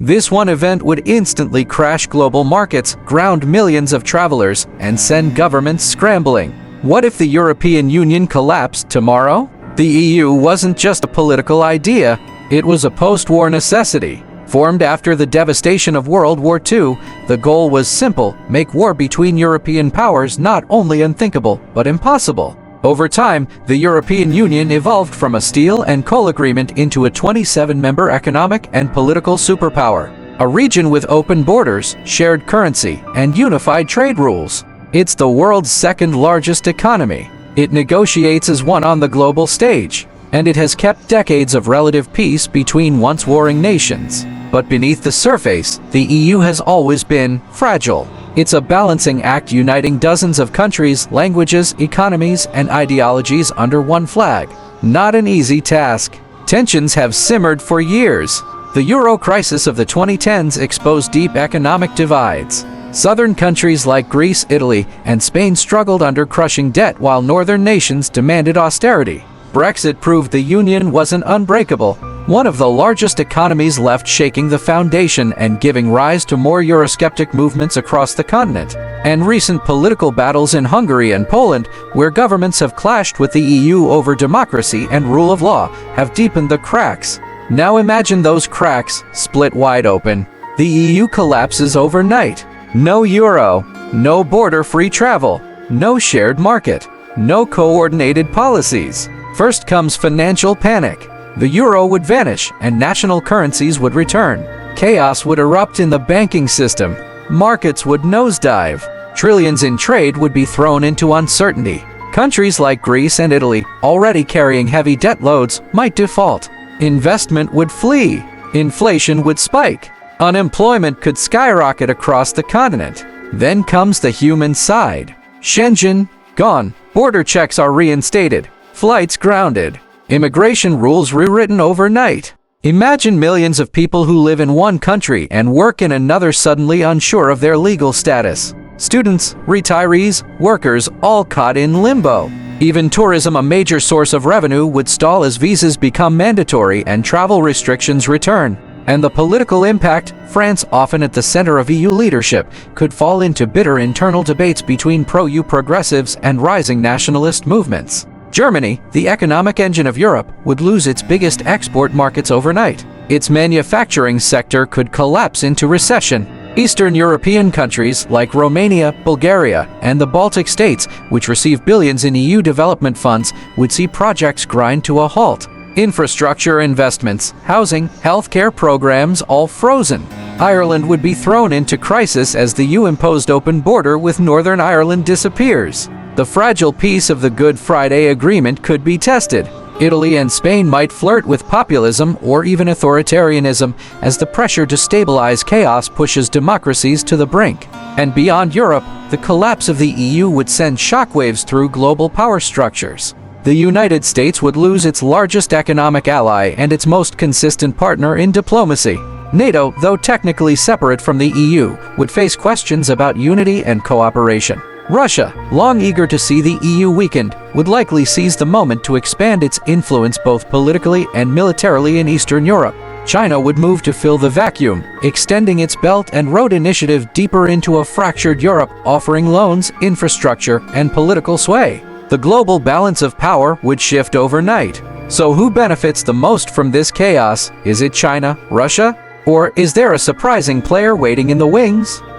This one event would instantly crash global markets, ground millions of travelers, and send governments scrambling. What if the European Union collapsed tomorrow? The EU wasn't just a political idea, it was a post-war necessity. Formed after the devastation of World War II, the goal was simple: make war between European powers not only unthinkable, but impossible. Over time, the European Union evolved from a steel and coal agreement into a 27-member economic and political superpower. A region with open borders, shared currency, and unified trade rules. It's the world's second-largest economy. It negotiates as one on the global stage, and it has kept decades of relative peace between once warring nations. But beneath the surface, the EU has always been fragile. It's a balancing act uniting dozens of countries, languages, economies, and ideologies under one flag. Not an easy task. Tensions have simmered for years. The Euro crisis of the 2010s exposed deep economic divides. Southern countries like Greece, Italy, and Spain struggled under crushing debt while northern nations demanded austerity. Brexit proved the union wasn't unbreakable. One of the largest economies left shaking the foundation and giving rise to more Eurosceptic movements across the continent. And recent political battles in Hungary and Poland, where governments have clashed with the EU over democracy and rule of law, have deepened the cracks. Now imagine those cracks split wide open. The EU collapses overnight. No euro, no border-free travel, no shared market, no coordinated policies. First comes financial panic. The euro would vanish and national currencies would return. Chaos would erupt in the banking system. Markets would nosedive. Trillions in trade would be thrown into uncertainty. Countries like Greece and Italy, already carrying heavy debt loads, might default. Investment would flee. Inflation would spike. Unemployment could skyrocket across the continent. Then comes the human side. Schengen, gone. Border checks are reinstated. Flights grounded. Immigration rules rewritten overnight. Imagine millions of people who live in one country and work in another suddenly unsure of their legal status. Students, retirees, workers, all caught in limbo. Even tourism, a major source of revenue, would stall as visas become mandatory and travel restrictions return. And the political impact, France, often at the center of EU leadership, could fall into bitter internal debates between pro-EU progressives and rising nationalist movements. Germany, the economic engine of Europe, would lose its biggest export markets overnight. Its manufacturing sector could collapse into recession. Eastern European countries like Romania, Bulgaria, and the Baltic states, which receive billions in EU development funds, would see projects grind to a halt. Infrastructure investments, housing, healthcare programs all frozen. Ireland would be thrown into crisis as the EU-imposed open border with Northern Ireland disappears. The fragile peace of the Good Friday Agreement could be tested. Italy and Spain might flirt with populism or even authoritarianism as the pressure to stabilize chaos pushes democracies to the brink. And beyond Europe, the collapse of the EU would send shockwaves through global power structures. The United States would lose its largest economic ally and its most consistent partner in diplomacy. NATO, though technically separate from the EU, would face questions about unity and cooperation. Russia, long eager to see the EU weakened, would likely seize the moment to expand its influence both politically and militarily in Eastern Europe. China would move to fill the vacuum, extending its Belt and Road Initiative deeper into a fractured Europe, offering loans, infrastructure, and political sway. The global balance of power would shift overnight. So who benefits the most from this chaos? Is it China, Russia? Or is there a surprising player waiting in the wings?